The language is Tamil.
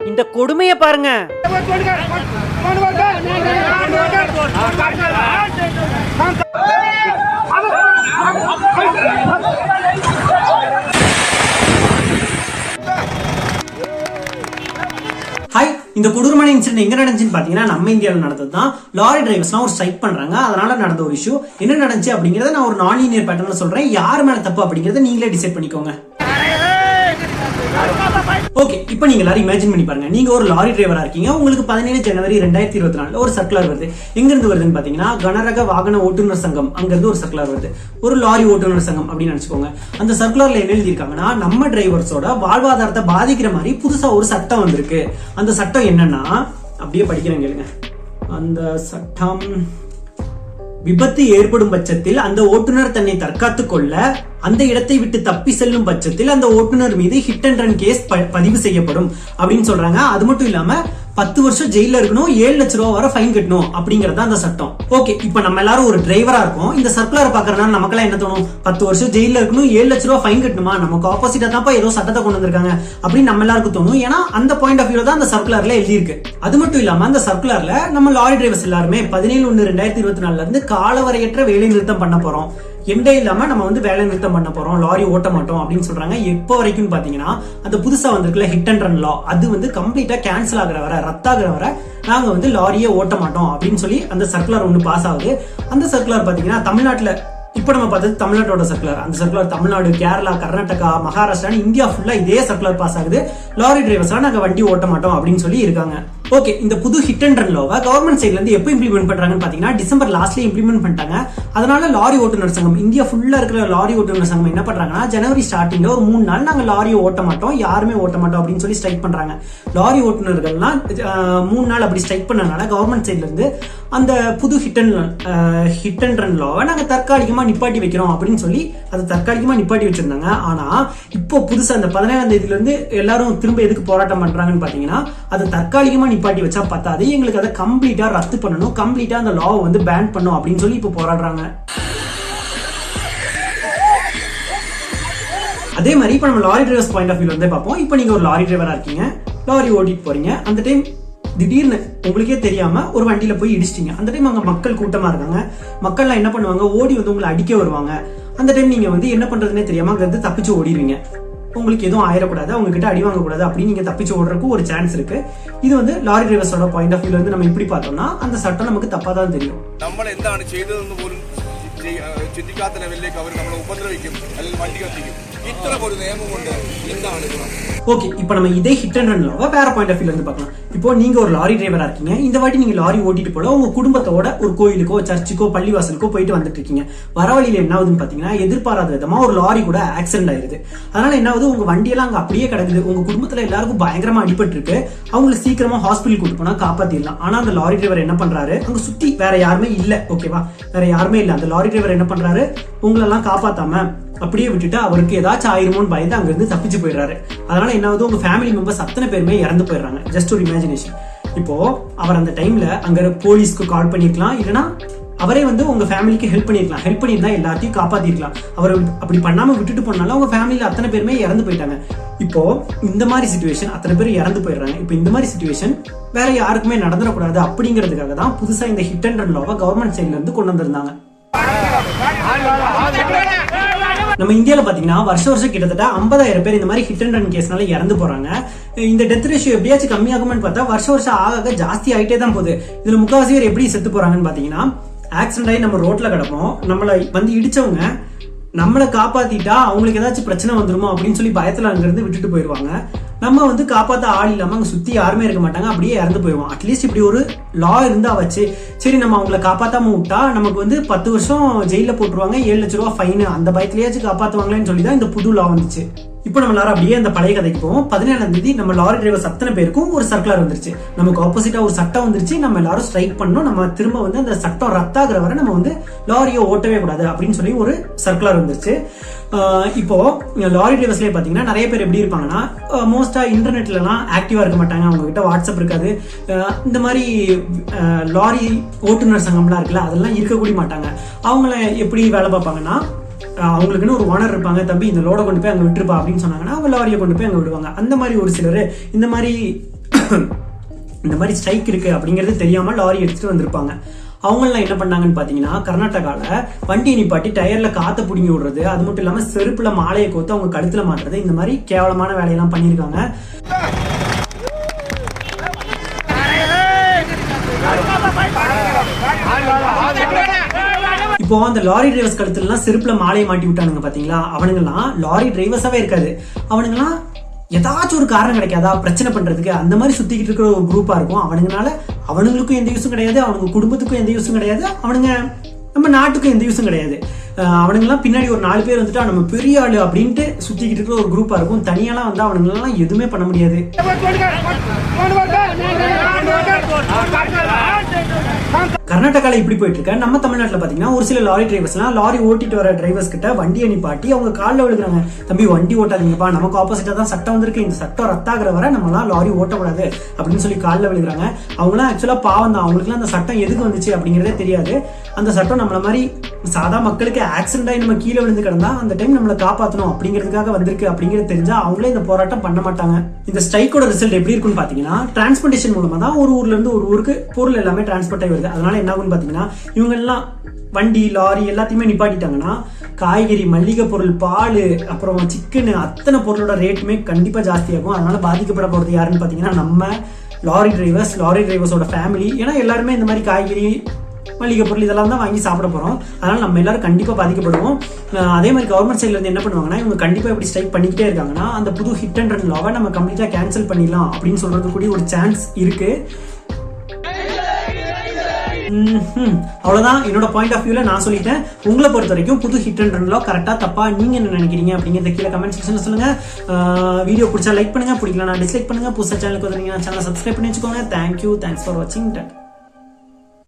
இந்த கொடுமையை பாருங்க. ஹாய், இந்த கொடூரமான இன்சிடென்ட் எங்க நடந்துச்சுன்னு பாத்தீங்கன்னா நம்ம இந்தியாவில் நடந்தது தான். லாரி டிரைவர்ஸ்லாம் ஒரு ஸ்ட்ரைக் பண்றாங்க, அதனால நடந்த ஒரு இஷ்யூ. என்ன நடந்துச்சு அப்படிங்கறத நான் ஒரு நான் லீனியர் பேட்டர்ன்ல சொல்றேன். யார் மேல தப்பு அப்படிங்கறத நீங்களே டிசைட் பண்ணிக்கோங்க. ஓகே, இப்போ நீங்க எல்லாரும் இமேஜின் பண்ணி பாருங்க. நீங்க ஒரு லாரி டிரைவரா இருக்கீங்க. உங்களுக்கு 17 ஜனவரி 2024 ஒரு சர்க்குலர் வருது. எங்க இருந்து வருதுன்னு பாத்தீங்கன்னா கனரக வாகன ஓட்டுநர் சங்கம் அங்க இருந்து ஒரு சர்க்குலர் வருது. ஒரு லாரி ஓட்டுநர் சங்கம் அப்படின்னு நினைச்சுக்கோங்க. அந்த சர்க்குலர்ல என்ன எழுதியிருக்காங்கன்னா, நம்ம டிரைவர்ஸோட வாழ்வாதாரத்தை பாதிக்கிற மாதிரி புதுசா ஒரு சட்டம் வந்திருக்கு. அந்த சட்டம் என்னன்னா, அப்படியே படிக்கிறேன் கேளுங்க. அந்த சட்டம், விபத்து ஏற்படும் பட்சத்தில் அந்த ஓட்டுநர் தன்னை தற்காத்துக் கொள்ள அந்த இடத்தை விட்டு தப்பி செல்லும் பட்சத்தில் அந்த ஓட்டுநர் மீது ஹிட் அண்ட் ரன் கேஸ் பதிவு செய்யப்படும் அப்படின்னு சொல்றாங்க. அது மட்டும் இல்லாம 10 வருஷம் ஜெயில இருக்கணும், 7 லட்சம் ரூபாய் வரை ஃபைன் கட்டணும் அப்படிங்கறத அந்த சட்டம். ஓகே, இப்ப நம்ம எல்லாரும் ஒரு டிரைவரா இருக்கோம். இந்த சர்க்குலர் பாக்குறதுனால நமக்கெல்லாம் என்ன தோணும்? 10 வருஷம் ஜெயில இருக்கணும், 7 லட்சம் ரூபாய் ஃபைன் கட்டணுமா? நமக்கு ஆப்போசிட்டா தான் ஏதோ சட்டத்தை கொண்டு வந்திருக்காங்க அப்படின்னு நம்ம எல்லாருக்கும் தோணும். ஏன்னா அந்த பாயிண்ட் ஆஃப் வியூல தான் அந்த சர்க்குலர்ல எழுதியிருக்கு. அது மட்டும் இல்லாம அந்த சர்க்குலர்ல நம்ம லாரி டிரைவர்ஸ் எல்லாருமே 17/1/2024 இருந்து காலவரையற்ற வேலை நிறுத்தம் பண்ண போறோம். எண்டே இல்லாம நம்ம வந்து வேலை நிறுத்தம் பண்ண போறோம், லாரி ஓட்ட மாட்டோம் அப்படின்னு சொல்றாங்க. எப்போ வரைக்கும் பாத்தீங்கன்னா அந்த புதுசா வந்திருக்குல ஹிட் அண்ட் ரன் லா, அது வந்து கம்ப்ளீட்டா கேன்சல் ஆகிற வரை, ரத்தாகிற வரை நாங்க வந்து லாரியே ஓட்ட மாட்டோம் அப்படின்னு சொல்லி அந்த சர்க்குலர் ஒன்று பாஸ் ஆகுது. அந்த சர்க்குலர் பாத்தீங்கன்னா தமிழ்நாட்டுல இப்ப நம்ம பார்த்தது தமிழ்நாட்டோட சர்க்குலர். அந்த சர்க்குலர் தமிழ்நாடு, கேரளா, கர்நாடகா, மகாராஷ்டிரா, இந்தியா ஃபுல்லா இதே சர்க்குலர் பாஸ் ஆகுது. லாரி டிரைவர்ஸ்லாம் நாங்க வண்டி ஓட்ட மாட்டோம் அப்படின்னு சொல்லி இருக்காங்க. ஓகே, இந்த புது ஹிட் அண்ட் ரன் லாவை கவர்மெண்ட் சைட்ல இருந்து எப்போ இம்ப்ளிமெண்ட் பண்றாங்கன்னு பாத்தீங்கன்னா டிசம்பர் லாஸ்ட்ல இம்ப்ளிமெண்ட் பண்ணிட்டாங்க. அதனால லாரி ஓட்டுநர் சங்கம், இந்தியா ஃபுல்லா இருக்கிற லாரி ஓட்டுநர் சங்கம் என்ன பண்றாங்கன்னா, ஜனவரி ஸ்டார்டிங்ல ஒரு 3 நாள் நாங்க லாரியை ஓட்ட மாட்டோம், யாருமே ஓட்ட மாட்டோம் அப்படின்னு சொல்லி ஸ்ட்ரைக் பண்றாங்க. லாரி ஓட்டுநர்கள்லாம் 3 நாள் அப்படி ஸ்ட்ரைக் பண்ணனால கவர்மெண்ட் சைட்ல இருந்து அந்த புது ஹிட் அண்ட் ரன் லாவை நாங்க தற்காலிகமா நிப்பாட்டி வைக்கிறோம் அப்படின்னு சொல்லி அதை தற்காலிகமா நிப்பாட்டி வச்சிருந்தாங்க. ஆனா இப்போ புதுசா அந்த 17ஆம் தேதியில இருந்து எல்லாரும் திரும்ப எதுக்கு போராட்டம் பண்றாங்கன்னு பாத்தீங்கன்னா, அதை தற்காலிகமா நிப்பாட்டி வச்சா பத்தாது, எங்களுக்கு அதை கம்ப்ளீட்டா ரத்து பண்ணணும், கம்ப்ளீட்டா அந்த லாவை வந்து பேன் பண்ணும் அப்படின்னு சொல்லி இப்போ போராடுறாங்க. அதே மாதிரி இப்ப நம்ம லாரி டிரைவர்ஸ் பாயிண்ட் ஆஃப் வியூல வந்து பார்ப்போம். இப்போ நீங்க ஒரு லாரி டிரைவரா இருக்கீங்க, லாரி ஓட்டிட்டு போறீங்க. அந்த டைம் திடீர்னு உங்களுக்கே தெரியாம ஒரு வண்டியில போய் இடிச்சிட்டீங்க. அந்த டைம் அங்க மக்கள் கூட்டமா இருக்காங்க. மக்கள்லாம் என்ன பண்ணுவாங்க, ஓடி வந்து உங்களை அடிக்க வருவாங்க. அந்த டைம் நீங்க வந்து என்ன பண்றதுன்னே தெரியாம அங்க இருந்து தப்பிச்சு ஓடிடுவீங்க. உங்களுக்கு எதுவும் ஆயிடக்கூடாது, அவங்க கிட்ட அடி வாங்கக்கூடாது அப்படின்னு நீங்க தப்பிச்சு ஓடுறதுக்கு ஒரு சான்ஸ் இருக்கு. இது வந்து லாரி டிரைவர்ஸோட பாயிண்ட் ஆஃப் வியூல இருந்து நம்ம இப்படி பார்த்தோம்னா அந்த சட்டம் நமக்கு தப்பா தான் தெரியும். നമ്മൾ എന്താണ് ചെയ്തതെന്ന് പോലും ചിന്തിക്കാത്ത ലെവലിലേക്ക് അവർ നമ്മളെ ഉപദ്രവിക്കും, അല്ലെങ്കിൽ വണ്ടി കത്തിക്കും. ഇത്തരം ഒരു നിയമം കൊണ്ട് എന്താണ് ഗുണം? ஓகே, இப்போ நம்ம இதே ஹிட் அண்ட் ரன் லாவை வேற பாயிண்ட் ஆஃப் வியூல இருந்து பார்க்கலாம். இப்போ நீங்க ஒரு லாரி டிரைவரா இருக்கீங்க. இந்த வாட்டி நீங்க லாரி ஓட்டிட்டு போல உங்க குடும்பத்தோட ஒரு கோயிலுக்கோ, சர்ச்சுக்கோ, பள்ளிவாசலுக்கோ போயிட்டு வந்துட்டு இருக்கீங்க. வர வழியில என்ன ஆகுதுன்னு பாத்தீங்கன்னா, எதிர்பாராத விதமா ஒரு லாரி கூட ஆக்சிடென்ட் ஆயிருது. அதனால என்ன ஆகுது, உங்க வண்டியெல்லாம் அங்க அப்படியே கிடக்குது. உங்க குடும்பத்துல எல்லாருக்கும் பயங்கரமா அடிபட்டு இருக்கு. அவங்களை சீக்கிரமா ஹாஸ்பிட்டல் கூட்டு போனா காப்பாத்திடலாம். ஆனா அந்த லாரி டிரைவர் என்ன பண்றாரு, அங்க சுத்தி வேற யாருமே இல்ல, ஓகேவா, வேற யாருமே இல்ல. அந்த லாரி டிரைவர் என்ன பண்றாரு, உங்களெல்லாம் காப்பாத்தாம அப்படியே விட்டுட்டு அவருக்கு ஏதாச்சும் ஆயிருமோன்னு பயந்து அங்க இருந்து தப்பிச்சு போயிடுறாரு. அதனால என்ன ஆகுது, உங்க ஃபேமிலி மெம்பர்ஸ் அத்தனை பேருமே இறந்து போயிடுறாங்க. ஜஸ்ட் ஒரு இமேஜினேஷன். இப்போ அவர் அந்த டைம்ல அங்க போலீஸ்க்கு கால் பண்ணிருக்கலாம், இல்லைன்னா அவரே வந்து உங்க ஃபேமிலிக்கு ஹெல்ப் பண்ணிருக்கலாம். ஹெல்ப் பண்ணியிருந்தா எல்லாத்தையும் காப்பாத்திருக்கலாம். அவர் அப்படி பண்ணாம விட்டுட்டு போனாலும் உங்க ஃபேமிலியில அத்தனை பேருமே இறந்து போயிட்டாங்க. இப்போ இந்த மாதிரி சிச்சுவேஷன், அத்தனை பேர் இறந்து போயிடுறாங்க. இப்போ இந்த மாதிரி சிச்சுவேஷன் வேற யாருக்குமே நடந்துடக்கூடாது அப்படிங்கிறதுக்காக தான் புதுசா இந்த ஹிட் அண்ட் ரன் லாவை கவர்மெண்ட் சைட்ல இருந்து கொண்டு வந்திருந்தாங்க. நம்ம இந்தியாவில் பாத்தீங்கன்னா வருஷம் கிட்டத்தட்ட 50,000 பேர் இந்த மாதிரி ஹிட் அண்ட் ரன் கேஸ்னால இறந்து போறாங்க. இந்த டெத் ரேஷியோ எப்படியாச்சும் கம்மியாகும்னு பார்த்தா வருஷம் ஆக ஜாஸ்தி ஆகிட்டே தான் போகுது. இதுல முக்காவாசி பேர் எப்படி செத்து போறாங்கன்னு பாத்தீங்கன்னா, ஆக்சிடென்ட் ஆகி நம்ம ரோட்ல கிடப்போம், நம்மளை வந்து இடிச்சவங்க நம்மளை காப்பாத்திட்டா அவங்களுக்கு ஏதாச்சும் பிரச்சனை வந்துருமோ அப்படின்னு சொல்லி பயத்துல அங்க இருந்து விட்டுட்டு போயிருவாங்க. நம்ம வந்து காப்பாத்த ஆள் இல்லாம அங்க சுத்தி யாருமே இருக்க மாட்டாங்க, அப்படியே இறந்து போயிடுவோம். அட்லீஸ்ட் இப்படி ஒரு லா இருந்தா வச்சு சரி நம்ம அவங்களை காப்பாத்தாம விட்டா நமக்கு வந்து 10 வருஷம் ஜெயில போட்டுருவாங்க, 7 லட்சம் ரூபாய் ஃபைன், அந்த பயத்திலேயாச்சும் காப்பாத்துவாங்களேன்னு சொல்லி தான் இந்த புது லா வந்துச்சு. இப்போ நம்ம எல்லாரும் அப்படியே அந்த பழைய கதைக்கு போவோம். 17ஆம் தேதி நம்ம லாரி டிரைவர்ஸ் அத்தனை பேருக்கும் ஒரு சர்க்குலர் வந்துருச்சு. நமக்கு ஆப்போசிட்டா ஒரு சட்டம் வந்துருச்சு. நம்ம எல்லாரும் ஸ்ட்ரைக் பண்ணோம். நம்ம திரும்ப வந்து அந்த சட்டம் ரத்தாகிற வரை நம்ம வந்து லாரியை ஓட்டவே கூடாது அப்படின்னு சொல்லி ஒரு சர்க்குலர் வந்துருச்சு. இப்போ லாரி டிரைவர்ஸ்லேயே பாத்தீங்கன்னா நிறைய பேர் எப்படி இருப்பாங்கன்னா, மோஸ்டா இன்டர்நெட்ல எல்லாம் ஆக்டிவா இருக்க மாட்டாங்க. அவங்க கிட்ட வாட்ஸ்அப் இருக்காது. இந்த மாதிரி லாரி ஓட்டுநர் சங்கம்லாம் இருக்குல்ல, அதெல்லாம் இருக்கக்கூடிய மாட்டாங்க. அவங்கள எப்படி வேலை பார்ப்பாங்கன்னா, அவங்களுக்குன்னு ஒரு ஓனர் இருப்பாங்க, தம்பி இந்த லோட கொண்டு போய் அங்க விட்டுருப்பா அப்படின்னு சொன்னாங்கன்னா அவங்க லாரியை கொண்டு போய் அங்க விடுவாங்க. அந்த மாதிரி ஒரு சிலர் இந்த மாதிரி இந்த மாதிரி ஸ்ட்ரைக் இருக்கு அப்படிங்கிறது தெரியாம லாரி எடுத்துட்டு வந்திருப்பாங்க. அவங்கெல்லாம் என்ன பண்ணாங்கன்னு பாத்தீங்கன்னா, கர்நாடகால வண்டியை நிப்பாட்டி டயர்ல காத்த புடுங்கி விடுறது, அது மட்டும் இல்லாம செருப்புல மாலையை கோத்து அவங்க கழுத்துல மாட்டுறது, இந்த மாதிரி கேவலமான வேலையெல்லாம் பண்ணியிருக்காங்க. இப்போ அந்த லாரி டிரைவர்ஸ் கழுத்துலாம் செருப்புல மாலையை மாட்டி விட்டானுங்க பாத்தீங்களா, அவனுங்கெல்லாம் லாரி டிரைவர்ஸாவே இருக்காது, அவனுங்கெல்லாம் ஏதாச்சும் ஒரு காரணம் கிடைக்காதா பிரச்சனை பண்றதுக்கு, அந்த மாதிரி சுத்திக்கிட்டு இருக்கிற ஒரு குரூப்பா இருக்கும். அவனுங்களுக்கும் எந்த யூஸும் கிடையாது, அவனுங்க குடும்பத்துக்கும் எந்த யூஸும் கிடையாது, அவனுங்க நம்ம நாட்டுக்கும் எந்த யூஸும் கிடையாது. அவனுங்கெல்லாம் பின்னாடி ஒரு 4 பேர் வந்துட்டு நம்ம பெரிய ஆளு அப்படின்ட்டு சுத்திக்கிட்டு இருக்கிற ஒரு குரூப்பா இருக்கும். தனியாலாம் வந்து அவனுங்கெல்லாம் எதுவுமே பண்ண முடியாது. கர்நாடகால இப்படி போயிட்டு இருக்க, நம்ம தமிழ்நாட்டுல பாத்தீங்கன்னா ஒரு சில லாரி டிரைவர்ஸ்லாம் லாரி ஓட்டிட்டு வர டிரைவர்ஸ் கிட்ட வண்டியை நிப்பாட்டி அவங்க காலில் விழுகிறாங்க. தம்பி வண்டி ஓட்டாதீங்கப்பா, நமக்கு ஆப்போசிட்டா தான் சட்டம் வந்திருக்கு, இந்த சட்டம் ரத்தாகிற வரை நம்மளாம் லாரி ஓட்டக்கூடாது அப்படின்னு சொல்லி காலில் விழுகிறாங்க. அவங்களாம் ஆக்சுவலா பாவம் தான், அவங்களுக்குலாம் அந்த சட்டம் எதுக்கு வந்துச்சு அப்படிங்கறதே தெரியாது. அந்த சட்டம் நம்மள மாதிரி சாதா மக்களுக்கு ஆக்சிடென்ட் ஆகி நம்ம கீழே விழுந்து கிடந்தா அந்த டைம் நம்மளை காப்பாற்றணும் அப்படிங்கிறதுக்காக வந்திருக்கு அப்படிங்கிறது தெரிஞ்சா அவங்களே இந்த போராட்டம் பண்ண மாட்டாங்க. இந்த ஸ்ட்ரைக்கோட ரிசல்ட் எப்படி இருக்குன்னு பாத்தீங்கன்னா, டிரான்ஸ்போர்டேஷன் மூலமா தான் ஒரு ஊர்ல இருந்து ஒரு ஊருக்கு பொருள் எல்லாமே டிரான்ஸ்போர்ட் ஆகி வருது. அதனால என்ன ஆகுன்னு பாத்தீங்கன்னா, இவங்க எல்லாம் வண்டி லாரி எல்லாத்தையுமே நிப்பாட்டிட்டாங்கன்னா காய்கறி, மல்லிகை பொருள், பால், அப்புறம் சிக்கன், அத்தனை பொருளோட ரேட்டுமே கண்டிப்பா ஜாஸ்தியாகும். அதனால பாதிக்கப்பட போறது யாருன்னு பாத்தீங்கன்னா நம்ம லாரி டிரைவர்ஸோட ஃபேமிலி. ஏன்னா எல்லாருமே இந்த மாதிரி காய்கறி, மளிகை பொருள் இதெல்லாம் தான் வாங்கி சாப்பிட போறோம். அதனால நம்ம எல்லாரும் கண்டிப்பா பாதிக்கப்படுவோம். அதே மாதிரி கவர்மெண்ட் சைட்ல இருந்து என்ன பண்ணுவாங்கன்னா, இவங்க கண்டிப்பா இப்படி ஸ்ட்ரைக் பண்ணிக்கிட்டே இருக்காங்கன்னா அந்த புது ஹிட் அண்ட் ரன் லாவை நம்ம கம்ப்ளீட்டா கேன்சல் பண்ணிடலாம் அப்படின்னு சொல்றது கூட ஒரு சான்ஸ் இருக்கு. அவ்வளவுதான் என்னோட பாயிண்ட் ஆஃப் வியூல நான் சொல்லிட்டேன். உங்களை பொறுத்த வரைக்கும் புது ஹிட் அண்ட் ரன் லா கரெக்டா தப்பா நீங்க என்ன நினைக்கிறீங்க அப்படிங்கறத கீழே கமெண்ட் செக்ஷன்ல சொல்லுங்க. வீடியோ பிடிச்சா லைக் பண்ணுங்க, பிடிக்கலனா டிஸ்லைக் பண்ணுங்க. புதுசா சேனலுக்கு வந்தீங்கன்னா சேனலை சப்ஸ்கிரைப் பண்ணி வச்சுக்கோங்க. தேங்க்யூ, தேங்க்ஸ் ஃபார் வாட்சிங்.